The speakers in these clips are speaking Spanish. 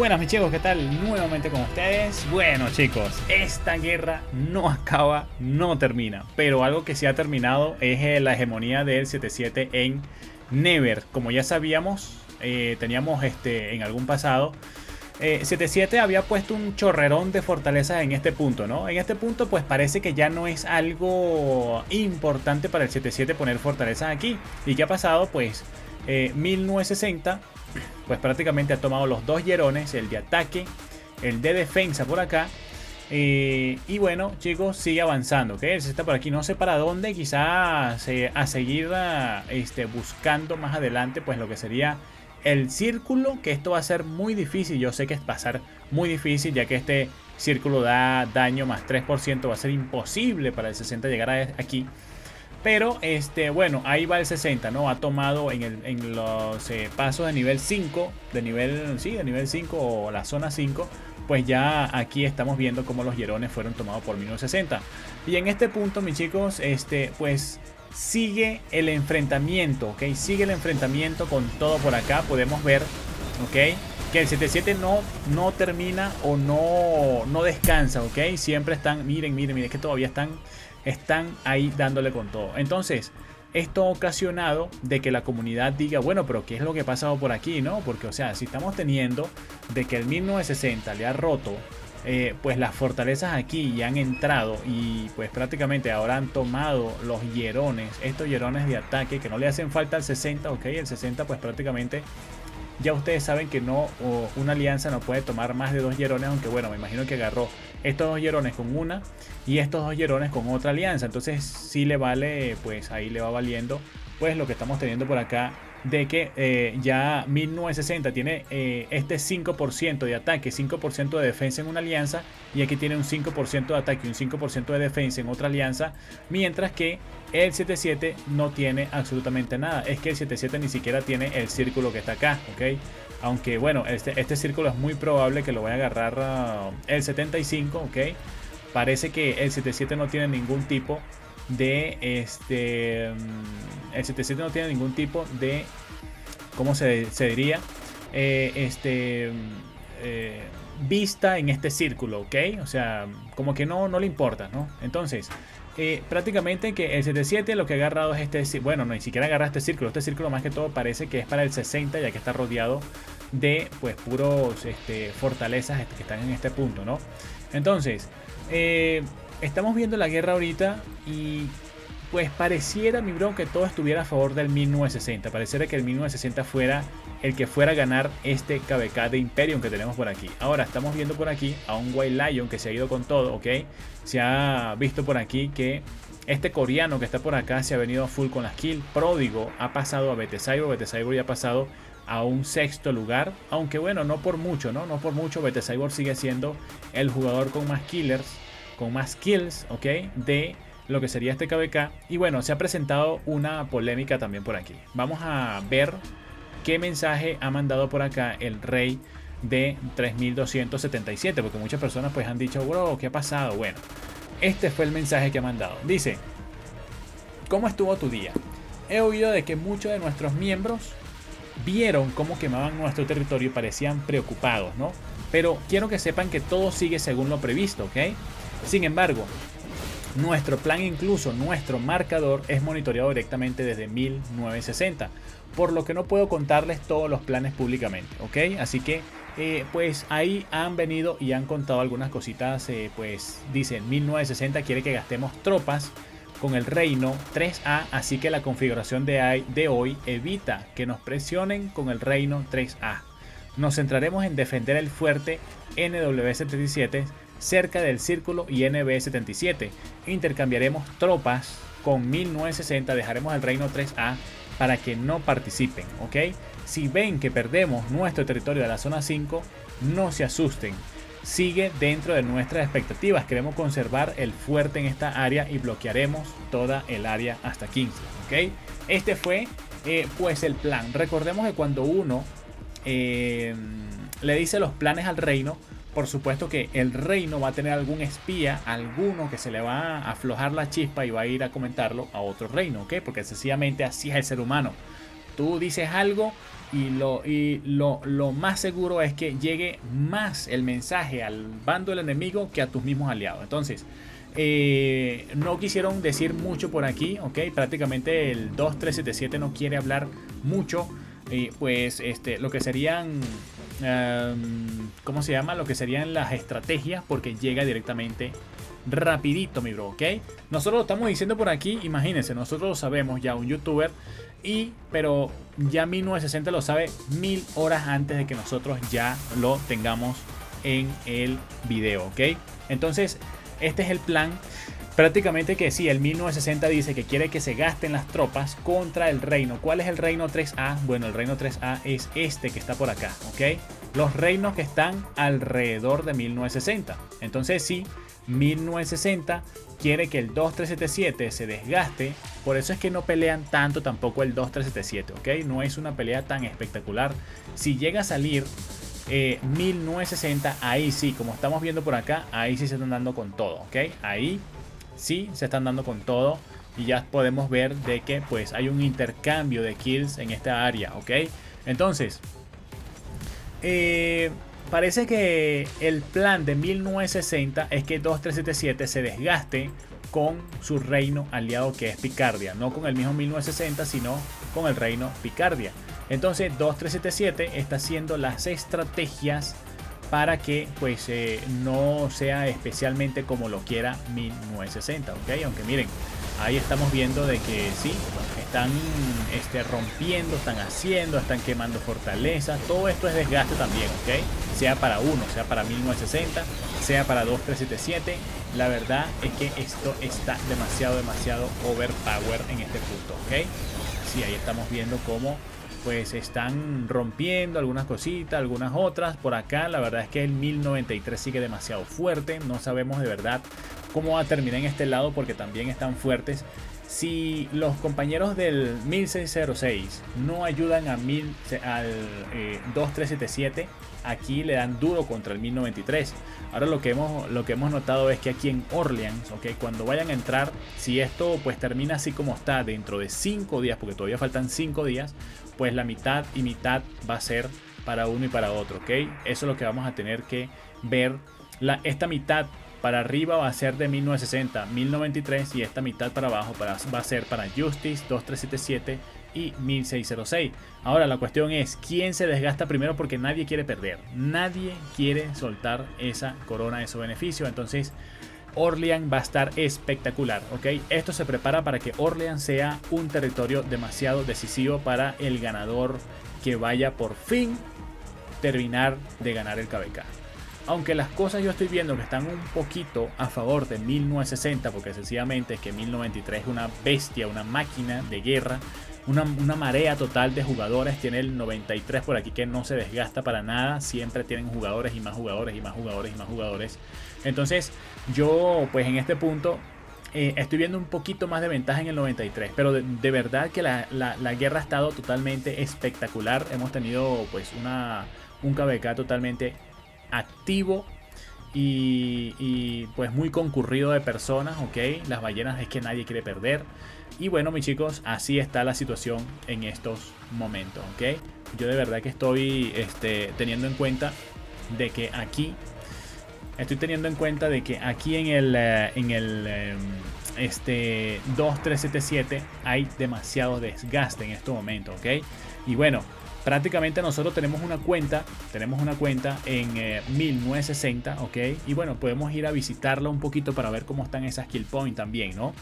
Buenas mis chicos, ¿qué tal? Nuevamente con ustedes. Bueno chicos, esta guerra no acaba, no termina. Pero algo que sí ha terminado es la hegemonía del 7-7 en Never. Como ya sabíamos, teníamos en algún pasado, 7-7 había puesto un chorrerón de fortalezas en este punto, ¿no? En este punto pues parece que ya no es algo importante para el 7-7 poner fortalezas aquí. ¿Y qué ha pasado? Pues 1960 pues prácticamente ha tomado los dos hierones, el de ataque, el de defensa por acá. Y bueno, chicos, sigue avanzando, ¿ok? Él está por aquí, no sé para dónde, quizás a seguir buscando más adelante, pues lo que sería el círculo, que esto va a ser muy difícil. Yo sé que va a ser muy difícil, ya que este círculo da daño más 3%, va a ser imposible para el 60 llegar aquí. Pero bueno, ahí va el 60, ¿no? Ha tomado en los pasos de nivel 5, de nivel 5 o la zona 5, pues ya aquí estamos viendo cómo los hierones fueron tomados por 1960. Y en este punto, mis chicos, pues sigue el enfrentamiento, ¿ok? Sigue el enfrentamiento con todo por acá. Podemos ver, ¿ok? Que el 7-7 no termina o no descansa, ¿ok? Siempre están, miren, es que todavía están ahí dándole con todo. Entonces, esto ha ocasionado de que la comunidad diga, bueno, pero ¿qué es lo que ha pasado por aquí, no? Porque, o sea, si estamos teniendo de que el 1960 le ha roto pues las fortalezas aquí y han entrado y pues prácticamente ahora han tomado los hierones, estos hierones de ataque que no le hacen falta al 60, ok, el 60 pues prácticamente ya ustedes saben que una alianza no puede tomar más de dos hierones, aunque bueno, me imagino que agarró estos dos hierones con una y estos dos hierones con otra alianza. Entonces sí le vale, pues ahí le va valiendo pues lo que estamos teniendo por acá, de que ya 1960 tiene este 5% de ataque, 5% de defensa en una alianza, y aquí tiene un 5% de ataque y un 5% de defensa en otra alianza, mientras que el 7-7 no tiene absolutamente nada. Es que el 7-7 ni siquiera tiene el círculo que está acá, ¿ok? Aunque bueno, este círculo es muy probable que lo vaya a agarrar el 75, ¿ok? Parece que el 7-7 no tiene ningún tipo de el 7-7 no tiene ningún tipo de, ¿cómo se diría? Vista en este círculo, ¿ok? O sea, como que no le importa, ¿no? Entonces, prácticamente que el 7-7 lo que ha agarrado es bueno, no, ni siquiera agarra este círculo más que todo parece que es para el 60, ya que está rodeado de pues puros fortalezas que están en este punto, ¿no? Entonces, estamos viendo la guerra ahorita y pues pareciera, mi bro, que todo estuviera a favor del 1960. Pareciera que el 1960 fuera el que fuera a ganar este KVK de Imperium que tenemos por aquí. Ahora estamos viendo por aquí a un White Lion que se ha ido con todo, ¿ok? Se ha visto por aquí que este coreano que está por acá se ha venido a full con las kills. Pródigo ha pasado a BT Cyborg ya ha pasado a un sexto lugar. Aunque bueno, no por mucho, ¿no? No por mucho. BT Cyborg sigue siendo el jugador con más killers, con más kills, ¿ok? De lo que sería este KVK. Y bueno, se ha presentado una polémica también por aquí. Vamos a ver qué mensaje ha mandado por acá el rey de 3277, porque muchas personas pues han dicho, bro, ¿qué ha pasado? Bueno, este fue el mensaje que ha mandado. Dice: ¿cómo estuvo tu día? He oído de que muchos de nuestros miembros vieron cómo quemaban nuestro territorio y parecían preocupados, ¿no? Pero quiero que sepan que todo sigue según lo previsto, ¿ok? Sin embargo, nuestro plan, incluso nuestro marcador, es monitoreado directamente desde 1960, por lo que no puedo contarles todos los planes públicamente, ¿ok? Así que pues ahí han venido y han contado algunas cositas. Pues dicen 1960 quiere que gastemos tropas con el reino 3A, así que la configuración de hoy evita que nos presionen con el reino 3A. Nos centraremos en defender el fuerte NW77 cerca del círculo y NB77. Intercambiaremos tropas con 1960, dejaremos el reino 3A para que no participen, ¿ok? Si ven que perdemos nuestro territorio de la zona 5, no se asusten. Sigue dentro de nuestras expectativas. Queremos conservar el fuerte en esta área y bloquearemos toda el área hasta 15, ¿ok? Este fue pues el plan. Recordemos que cuando uno le dice los planes al reino, por supuesto que el reino va a tener algún espía, alguno que se le va a aflojar la chispa y va a ir a comentarlo a otro reino, ¿ok? Porque sencillamente así es el ser humano. Tú dices algo y lo más seguro es que llegue más el mensaje al bando del enemigo que a tus mismos aliados. Entonces, no quisieron decir mucho por aquí, ok. Prácticamente el 2377 no quiere hablar mucho. Pues lo que serían, ¿cómo se llama? Lo que serían las estrategias, porque llega directamente rapidito, mi bro, ok. Nosotros lo estamos diciendo por aquí, imagínense, nosotros lo sabemos ya, un youtuber, pero ya 1960 lo sabe 1000 horas antes de que nosotros ya lo tengamos en el video, ok. Entonces, este es el plan. Prácticamente que sí, el 1960 dice que quiere que se gasten las tropas contra el reino. ¿Cuál es el reino 3A? Bueno, el reino 3A es este que está por acá, ¿ok? Los reinos que están alrededor de 1960. Entonces sí, 1960 quiere que el 2377 se desgaste. Por eso es que no pelean tanto tampoco el 2377, ¿ok? No es una pelea tan espectacular. Si llega a salir 1960, ahí sí, como estamos viendo por acá, ahí sí se están dando con todo, ¿ok? Ahí sí se están dando con todo y ya podemos ver de que pues hay un intercambio de kills en esta área, ¿ok? Entonces, parece que el plan de 1960 es que 2377 se desgaste con su reino aliado, que es Picardia, no con el mismo 1960, sino con el reino Picardia. Entonces 2377 está haciendo las estrategias para que pues no sea especialmente como lo quiera 1960, ¿ok? Aunque miren, ahí estamos viendo de que sí, están rompiendo, están haciendo, están quemando fortalezas. Todo esto es desgaste también, ¿ok? Sea para uno, sea para 1960, sea para 2377. La verdad es que esto está demasiado overpower en este punto, ¿ok? Sí, ahí estamos viendo cómo pues están rompiendo algunas cositas, algunas otras. Por acá la verdad es que el 1093 sigue demasiado fuerte. No sabemos de verdad cómo va a terminar en este lado, porque también están fuertes. Si los compañeros del 1606 no ayudan al 2377, aquí le dan duro contra el 1093. Ahora lo que hemos notado es que aquí en Orleans, ¿ok? Cuando vayan a entrar, si esto pues termina así como está dentro de 5 días, porque todavía faltan 5 días, pues la mitad y mitad va a ser para uno y para otro, ¿ok? Eso es lo que vamos a tener que ver. Esta mitad para arriba va a ser de 1960, 1093, y esta mitad para abajo va a ser para Justice, 2377 y 1606. Ahora la cuestión es quién se desgasta primero, porque nadie quiere perder, nadie quiere soltar esa corona, ese beneficio. Entonces Orleans va a estar espectacular, ¿ok? Esto se prepara para que Orleans sea un territorio demasiado decisivo para el ganador que vaya por fin terminar de ganar el KVK. Aunque las cosas yo estoy viendo que están un poquito a favor de 1960, porque sencillamente es que 1093 es una bestia, una máquina de guerra, una marea total de jugadores. Tiene el 93 por aquí que no se desgasta para nada, siempre tienen jugadores y más jugadores y más jugadores y más jugadores. Entonces yo pues en este punto estoy viendo un poquito más de ventaja en el 93, pero de verdad que la guerra ha estado totalmente espectacular. Hemos tenido pues un KVK totalmente activo y pues muy concurrido de personas, ok. Las ballenas es que nadie quiere perder. Y bueno, mis chicos, así está la situación en estos momentos, ok. Yo de verdad que estoy teniendo en cuenta de que aquí en el 2377 hay demasiado desgaste en estos momentos, ok. Y bueno, prácticamente nosotros tenemos una cuenta en 1960, ok. Y bueno, podemos ir a visitarla un poquito para ver cómo están esas kill point también, ¿no?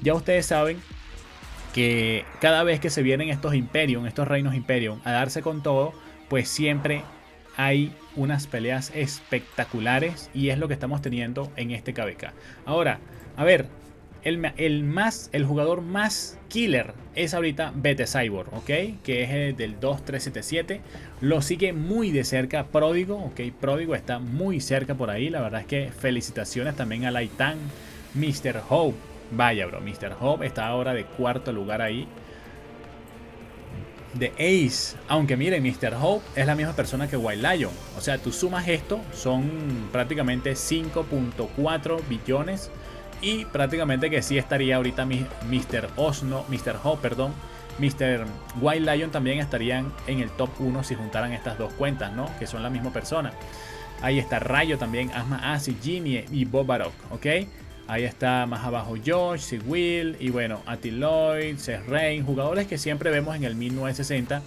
Ya ustedes saben que cada vez que se vienen estos Imperium, estos reinos Imperium a darse con todo, pues siempre hay unas peleas espectaculares, y es lo que estamos teniendo en este KVK. Ahora, a ver, el jugador más killer es ahorita BT Cyborg, ok, que es el del 2377. Lo sigue muy de cerca Pródigo, ok. Pródigo está muy cerca por ahí. La verdad es que felicitaciones también a Laitan, Mr. Hope. Vaya, bro, Mr. Hope está ahora de cuarto lugar ahí. De Ace, aunque miren, Mr. Hope es la misma persona que White Lion. O sea, tú sumas esto, son prácticamente 5.4 billones. Y prácticamente que sí estaría ahorita Mr. Hope, perdón, Mr. White Lion también estarían en el top 1 si juntaran estas dos cuentas, ¿no? Que son la misma persona. Ahí está Rayo también, Asma Acid, Genie y Bobarok, ¿ok? Ahí está más abajo Josh, Sigil y bueno, Atiloid, Serrain, jugadores que siempre vemos en el 1960.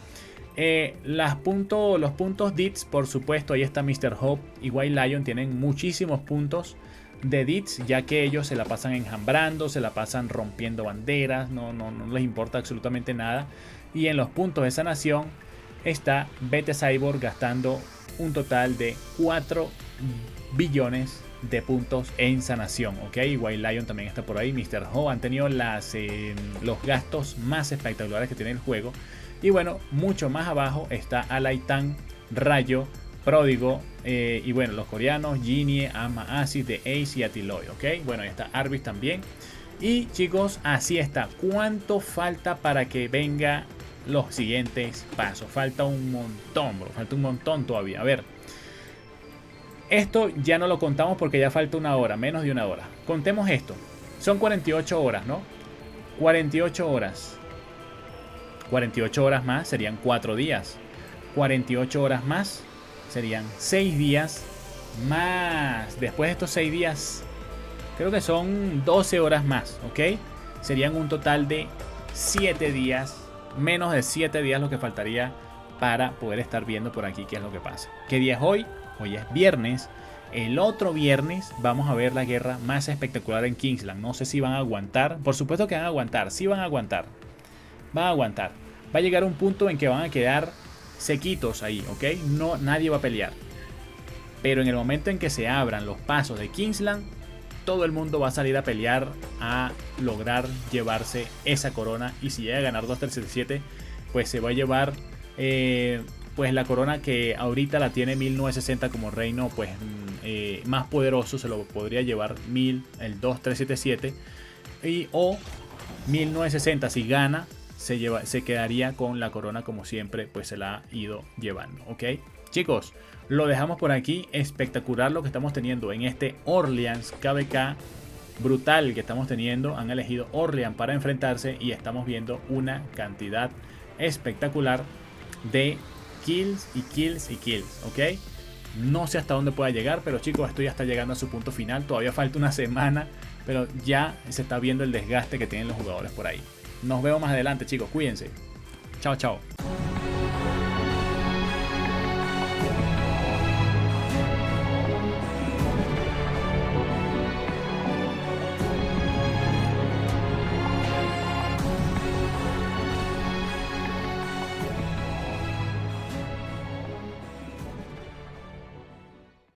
Los puntos DITS, por supuesto, ahí está Mr. Hope y White Lion, tienen muchísimos puntos de DITS, ya que ellos se la pasan enjambrando, se la pasan rompiendo banderas, no les importa absolutamente nada. Y en los puntos de sanación está BT Cyborg gastando un total de 4 billones de puntos en sanación, ok. White Lion también está por ahí, Mr. Ho, han tenido los gastos más espectaculares que tiene el juego. Y bueno, mucho más abajo está Alaitan, Rayo, Pródigo, y bueno, los coreanos, Genie, Ama Acid, The Ace y Atiloy, ok. Bueno, ahí está Arbis también. Y chicos, así está. ¿Cuánto falta para que venga los siguientes pasos? Falta un montón, bro. Falta un montón todavía. A ver. Esto ya no lo contamos porque ya falta una hora, menos de una hora. Contemos esto. Son 48 horas, ¿no? 48 horas. 48 horas más serían 4 días. 48 horas más serían 6 días más. Después de estos 6 días, creo que son 12 horas más, ¿ok? Serían un total de 7 días. Menos de 7 días lo que faltaría para poder estar viendo por aquí qué es lo que pasa. ¿Qué día es hoy? Hoy es viernes. El otro viernes vamos a ver la guerra más espectacular en Kingsland. No sé si van a aguantar. Por supuesto que van a aguantar. Sí van a aguantar. Van a aguantar. Va a llegar un punto en que van a quedar sequitos ahí, ¿ok? No, nadie va a pelear. Pero en el momento en que se abran los pasos de Kingsland, todo el mundo va a salir a pelear a lograr llevarse esa corona. Y si llega a ganar 2-3-7, pues se va a llevar... pues la corona que ahorita la tiene 1960 como reino pues más poderoso, se lo podría llevar el 2377 o 1960 si gana se quedaría con la corona como siempre pues se la ha ido llevando, ok. Chicos, lo dejamos por aquí. Espectacular lo que estamos teniendo en este Orleans KVK brutal que estamos teniendo. Han elegido Orleans para enfrentarse y estamos viendo una cantidad espectacular de kills y kills y kills, ok. No sé hasta dónde pueda llegar, pero chicos, esto ya está llegando a su punto final. Todavía falta una semana, pero ya se está viendo el desgaste que tienen los jugadores por ahí. Nos vemos más adelante, chicos, cuídense. Chao, chao.